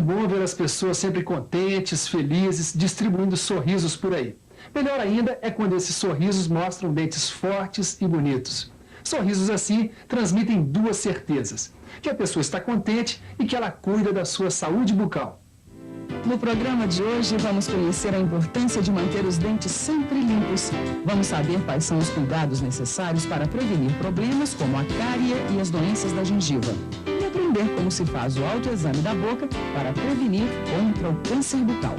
bom ver as pessoas sempre contentes, felizes, distribuindo sorrisos por aí. Melhor ainda é quando esses sorrisos mostram dentes fortes e bonitos. Sorrisos assim transmitem duas certezas: que a pessoa está contente e que ela cuida da sua saúde bucal. No programa de hoje, vamos conhecer a importância de manter os dentes sempre limpos. Vamos saber quais são os cuidados necessários para prevenir problemas como a cárie e as doenças da gengiva. E aprender como se faz o autoexame da boca para prevenir contra o câncer bucal.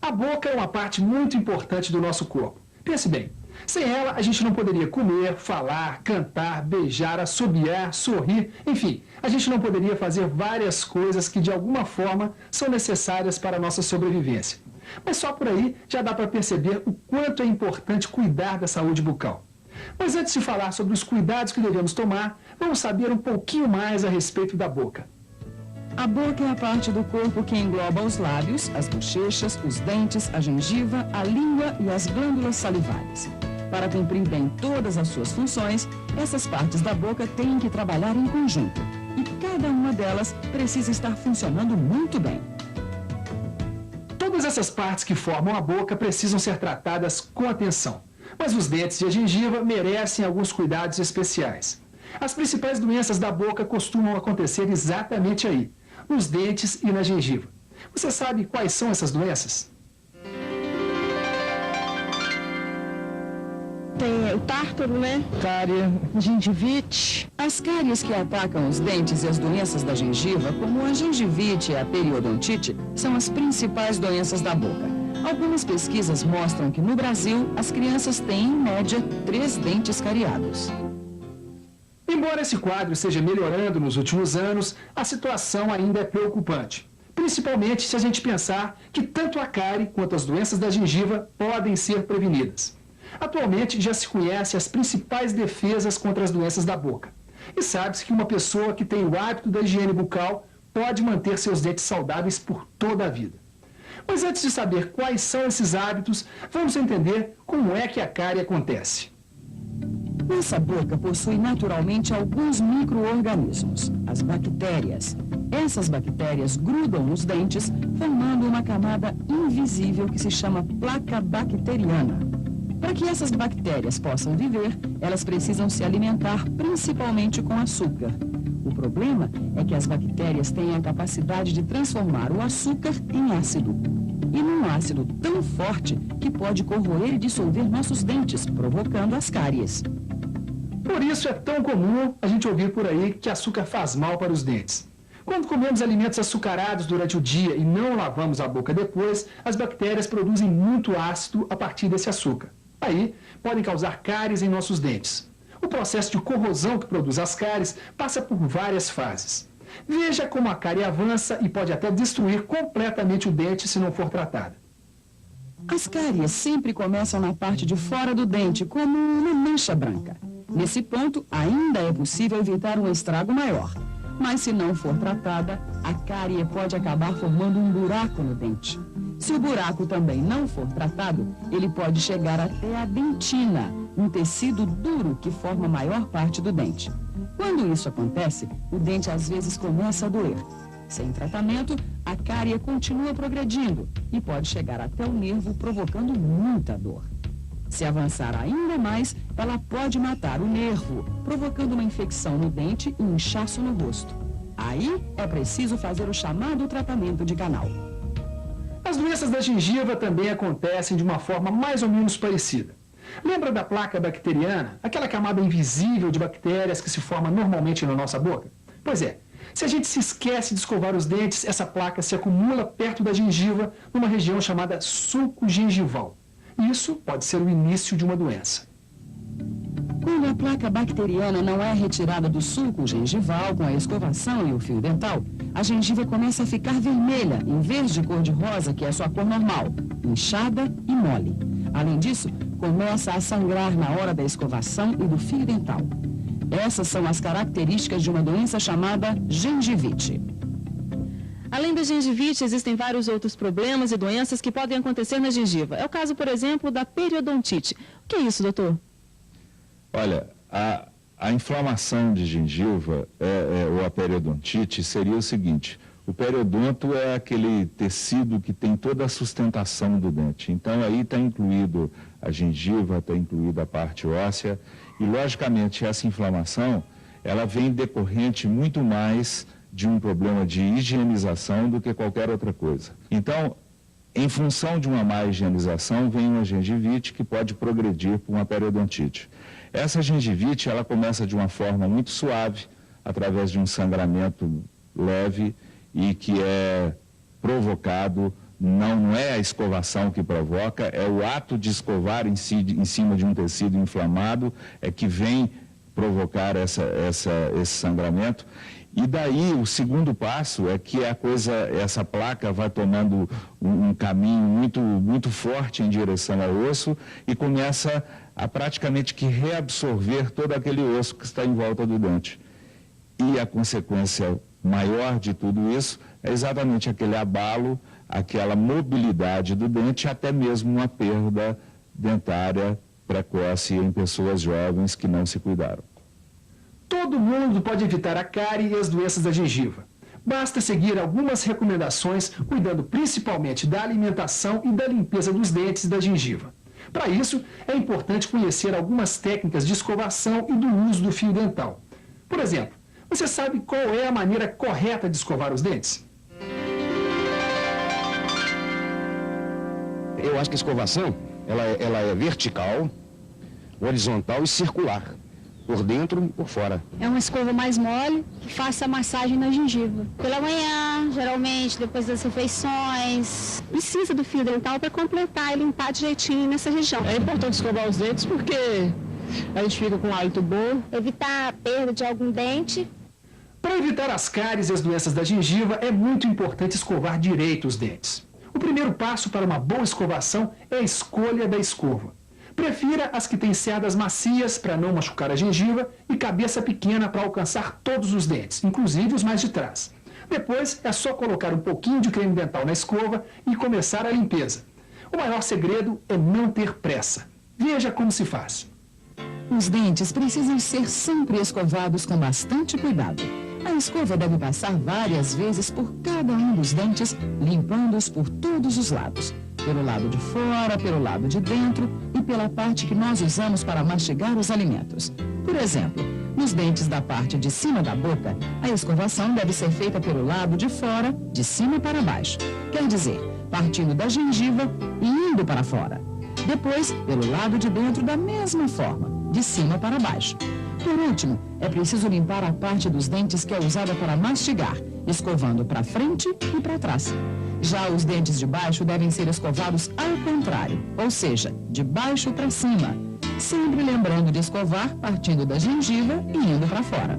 A boca é uma parte muito importante do nosso corpo. Pense bem, sem ela a gente não poderia comer, falar, cantar, beijar, assobiar, sorrir, enfim, a gente não poderia fazer várias coisas que de alguma forma são necessárias para a nossa sobrevivência. Mas só por aí já dá para perceber o quanto é importante cuidar da saúde bucal. Mas antes de falar sobre os cuidados que devemos tomar, vamos saber um pouquinho mais a respeito da boca. A boca é a parte do corpo que engloba os lábios, as bochechas, os dentes, a gengiva, a língua e as glândulas salivares. Para cumprir bem todas as suas funções, essas partes da boca têm que trabalhar em conjunto. E cada uma delas precisa estar funcionando muito bem. Todas essas partes que formam a boca precisam ser tratadas com atenção. Mas os dentes e a gengiva merecem alguns cuidados especiais. As principais doenças da boca costumam acontecer exatamente aí, nos dentes e na gengiva. Você sabe quais são essas doenças? Tem o tártaro, né? Cárie, Gengivite. as cáries que atacam os dentes e as doenças da gengiva, como a gengivite e a periodontite, são as principais doenças da boca. Algumas pesquisas mostram que no Brasil, as crianças têm, em média, 3 dentes cariados. Embora esse quadro esteja melhorando nos últimos anos, a situação ainda é preocupante. Principalmente se a gente pensar que tanto a cárie quanto as doenças da gengiva podem ser prevenidas. Atualmente já se conhece as principais defesas contra as doenças da boca. E sabe-se que uma pessoa que tem o hábito da higiene bucal pode manter seus dentes saudáveis por toda a vida. Mas antes de saber quais são esses hábitos, vamos entender como é que a cárie acontece. Nossa boca possui naturalmente alguns micro-organismos, as bactérias. Essas bactérias grudam nos dentes, formando uma camada invisível que se chama placa bacteriana. Para que essas bactérias possam viver, elas precisam se alimentar principalmente com açúcar. O problema é que as bactérias têm a capacidade de transformar o açúcar em ácido. E num ácido tão forte que pode corroer e dissolver nossos dentes, provocando as cáries. Por isso é tão comum a gente ouvir por aí que açúcar faz mal para os dentes. Quando comemos alimentos açucarados durante o dia e não lavamos a boca depois, as bactérias produzem muito ácido a partir desse açúcar. Aí, podem causar cáries em nossos dentes. O processo de corrosão que produz as cáries passa por várias fases. Veja como a cárie avança e pode até destruir completamente o dente se não for tratada. As cáries sempre começam na parte de fora do dente, como uma mancha branca. Nesse ponto, ainda é possível evitar um estrago maior. Mas se não for tratada, a cárie pode acabar formando um buraco no dente. Se o buraco também não for tratado, ele pode chegar até a dentina, um tecido duro que forma a maior parte do dente. Quando isso acontece, o dente às vezes começa a doer. Sem tratamento, a cárie continua progredindo e pode chegar até o nervo, provocando muita dor. Se avançar ainda mais, ela pode matar o nervo, provocando uma infecção no dente e um inchaço no rosto. Aí é preciso fazer o chamado tratamento de canal. As doenças da gengiva também acontecem de uma forma mais ou menos parecida. Lembra da placa bacteriana, aquela camada invisível de bactérias que se forma normalmente na nossa boca? Pois é, se a gente se esquece de escovar os dentes, essa placa se acumula perto da gengiva, numa região chamada sulco gengival. Isso pode ser o início de uma doença. Quando a placa bacteriana não é retirada do sulco gengival com a escovação e o fio dental, a gengiva começa a ficar vermelha, em vez de cor de rosa, que é sua cor normal, inchada e mole. Além disso, começa a sangrar na hora da escovação e do fio dental. Essas são as características de uma doença chamada gengivite. Além da gengivite, existem vários outros problemas e doenças que podem acontecer na gengiva. É o caso, por exemplo, da periodontite. O que é isso, doutor? Olha, a A inflamação de gengiva ou a periodontite seria o seguinte: o periodonto é aquele tecido que tem toda a sustentação do dente. Então, aí está incluído a gengiva, está incluída a parte óssea. E, logicamente, essa inflamação, ela vem decorrente muito mais de um problema de higienização do que qualquer outra coisa. Então, em função de uma má higienização, vem uma gengivite que pode progredir para uma periodontite. Essa gengivite, ela começa de uma forma muito suave, através de um sangramento leve, e que é provocado, não é a escovação que provoca, é o ato de escovar em cima de um tecido inflamado, é que vem provocar esse sangramento. E daí o segundo passo é que essa placa vai tomando um caminho muito forte em direção ao osso e começa a praticamente que reabsorver todo aquele osso que está em volta do dente. E a consequência maior de tudo isso é exatamente aquele abalo, aquela mobilidade do dente, até mesmo uma perda dentária precoce em pessoas jovens que não se cuidaram. Todo mundo pode evitar a cárie e as doenças da gengiva. Basta seguir algumas recomendações, cuidando principalmente da alimentação e da limpeza dos dentes e da gengiva. Para isso, é importante conhecer algumas técnicas de escovação e do uso do fio dental. Por exemplo, você sabe qual é a maneira correta de escovar os dentes? Eu acho que a escovação, ela é vertical, horizontal e circular. Por dentro e por fora. É uma escova mais mole que faça massagem na gengiva. Pela manhã, geralmente, depois das refeições. Precisa do fio dental para completar e limpar direitinho nessa região. É importante escovar os dentes porque a gente fica com um hálito bom. Evitar a perda de algum dente. Para evitar as cáries e as doenças da gengiva, é muito importante escovar direito os dentes. O primeiro passo para uma boa escovação é a escolha da escova. Prefira as que têm cerdas macias para não machucar a gengiva e cabeça pequena para alcançar todos os dentes, inclusive os mais de trás. Depois é só colocar um pouquinho de creme dental na escova e começar a limpeza. O maior segredo é não ter pressa. Veja como se faz. Os dentes precisam ser sempre escovados com bastante cuidado. A escova deve passar várias vezes por cada um dos dentes, limpando-os por todos os lados. Pelo lado de fora, pelo lado de dentro e pela parte que nós usamos para mastigar os alimentos. Por exemplo, nos dentes da parte de cima da boca, a escovação deve ser feita pelo lado de fora, de cima para baixo. Quer dizer, partindo da gengiva e indo para fora. Depois, pelo lado de dentro da mesma forma, de cima para baixo. Por último, é preciso limpar a parte dos dentes que é usada para mastigar, escovando para frente e para trás. Já os dentes de baixo devem ser escovados ao contrário, ou seja, de baixo para cima, sempre lembrando de escovar partindo da gengiva e indo para fora.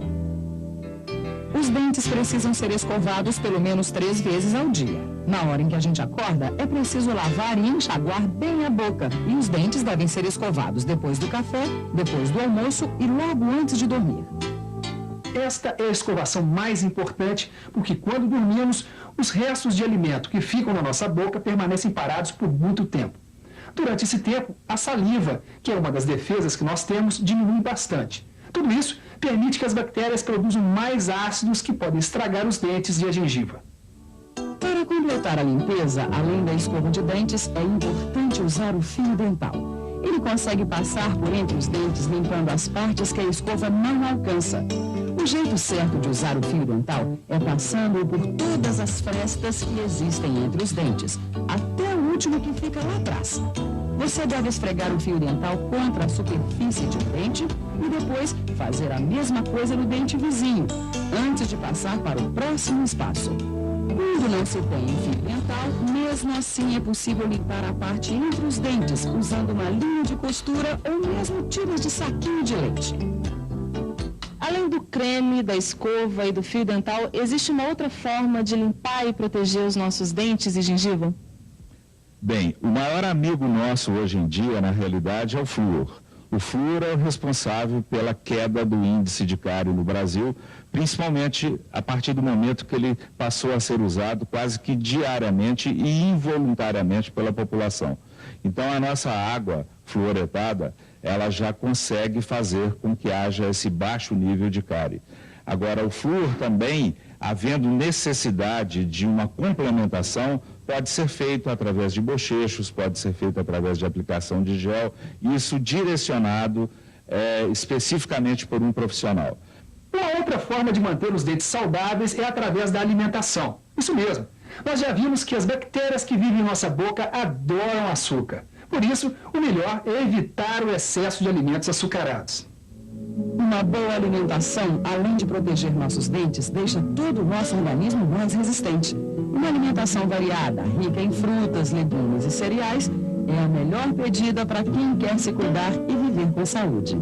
Os dentes precisam ser escovados pelo menos 3 vezes ao dia. Na hora em que a gente acorda, é preciso lavar e enxaguar bem a boca. E os dentes devem ser escovados depois do café, depois do almoço e logo antes de dormir. Esta é a escovação mais importante, porque quando dormimos, os restos de alimento que ficam na nossa boca permanecem parados por muito tempo. Durante esse tempo, a saliva, que é uma das defesas que nós temos, diminui bastante. Tudo isso permite que as bactérias produzam mais ácidos que podem estragar os dentes e a gengiva. Para completar a limpeza, além da escova de dentes, é importante usar o fio dental. Ele consegue passar por entre os dentes, limpando as partes que a escova não alcança. O jeito certo de usar o fio dental é passando por todas as frestas que existem entre os dentes, até o último que fica lá atrás. Você deve esfregar o fio dental contra a superfície de um dente e depois fazer a mesma coisa no dente vizinho, antes de passar para o próximo espaço. Quando não se tem um fio dental, mesmo assim é possível limpar a parte entre os dentes, usando uma linha de costura ou mesmo tiras de saquinho de leite. Além do creme, da escova e do fio dental, existe uma outra forma de limpar e proteger os nossos dentes e gengiva? Bem, o maior amigo nosso hoje em dia, na realidade, é o flúor. O flúor é o responsável pela queda do índice de cárie no Brasil, principalmente a partir do momento que ele passou a ser usado quase que diariamente e involuntariamente pela população. Então, a nossa água fluoretada, ela já consegue fazer com que haja esse baixo nível de cárie. Agora, o flúor também, havendo necessidade de uma complementação, pode ser feito através de bochechos, pode ser feito através de aplicação de gel, isso direcionado especificamente por um profissional. Uma outra forma de manter os dentes saudáveis é através da alimentação. Isso mesmo. Nós já vimos que as bactérias que vivem em nossa boca adoram açúcar. Por isso, o melhor é evitar o excesso de alimentos açucarados. Uma boa alimentação, além de proteger nossos dentes, deixa todo o nosso organismo mais resistente. Uma alimentação variada, rica em frutas, legumes e cereais, é a melhor pedida para quem quer se cuidar e viver com saúde.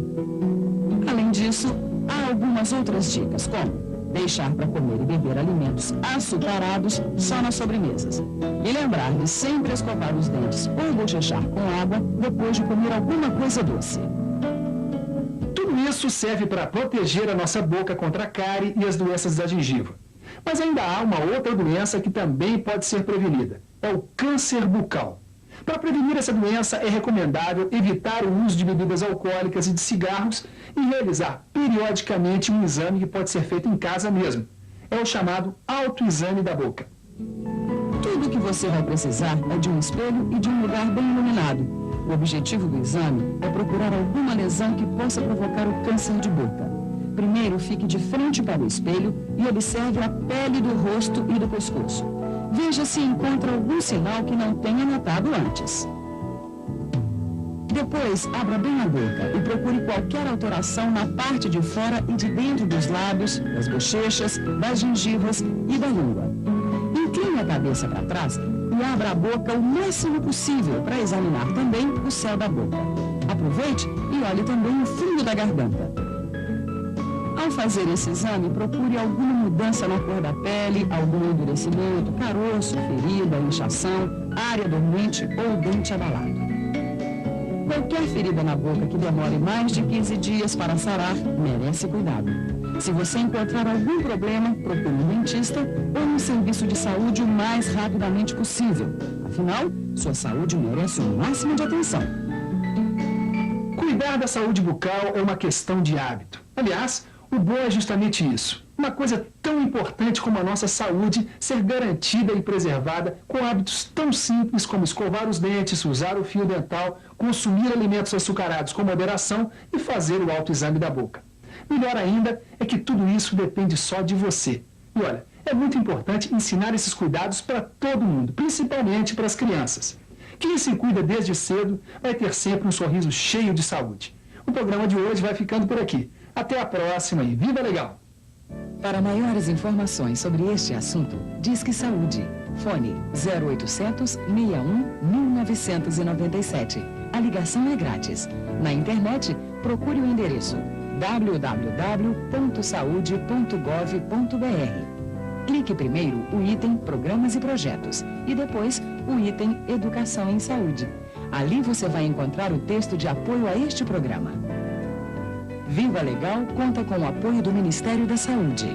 Além disso, há algumas outras dicas, como deixar para comer e beber alimentos açucarados só nas sobremesas. E lembrar de sempre escovar os dentes ou bochechar com água depois de comer alguma coisa doce. Tudo isso serve para proteger a nossa boca contra a cárie e as doenças da gengiva. Mas ainda há uma outra doença que também pode ser prevenida. É o câncer bucal. Para prevenir essa doença, é recomendável evitar o uso de bebidas alcoólicas e de cigarros e realizar periodicamente um exame que pode ser feito em casa mesmo. É o chamado autoexame da boca. Tudo o que você vai precisar é de um espelho e de um lugar bem iluminado. O objetivo do exame é procurar alguma lesão que possa provocar o câncer de boca. Primeiro, fique de frente para o espelho e observe a pele do rosto e do pescoço. Veja se encontra algum sinal que não tenha notado antes. Depois, abra bem a boca e procure qualquer alteração na parte de fora e de dentro dos lábios, das bochechas, das gengivas e da língua. Incline a cabeça para trás e abra a boca o máximo possível para examinar também o céu da boca. Aproveite e olhe também o fundo da garganta. Ao fazer esse exame, procure alguma mudança na cor da pele, algum endurecimento, caroço, ferida, inchação, área dormente ou dente abalado. Qualquer ferida na boca que demore mais de 15 dias para sarar merece cuidado. Se você encontrar algum problema, procure um dentista ou um serviço de saúde o mais rapidamente possível. Afinal, sua saúde merece o máximo de atenção. Cuidar da saúde bucal é uma questão de hábito. Aliás, o bom é justamente isso. Uma coisa tão importante como a nossa saúde ser garantida e preservada com hábitos tão simples como escovar os dentes, usar o fio dental, consumir alimentos açucarados com moderação e fazer o autoexame da boca. Melhor ainda é que tudo isso depende só de você. E olha, é muito importante ensinar esses cuidados para todo mundo, principalmente para as crianças. Quem se cuida desde cedo vai ter sempre um sorriso cheio de saúde. O programa de hoje vai ficando por aqui. Até a próxima e viva legal! Para maiores informações sobre este assunto, Disque Saúde. Fone 0800 61 1997. A ligação é grátis. Na internet, procure o endereço www.saude.gov.br. Clique primeiro o item Programas e Projetos e depois o item Educação em Saúde. Ali você vai encontrar o texto de apoio a este programa. Viva Legal conta com o apoio do Ministério da Saúde.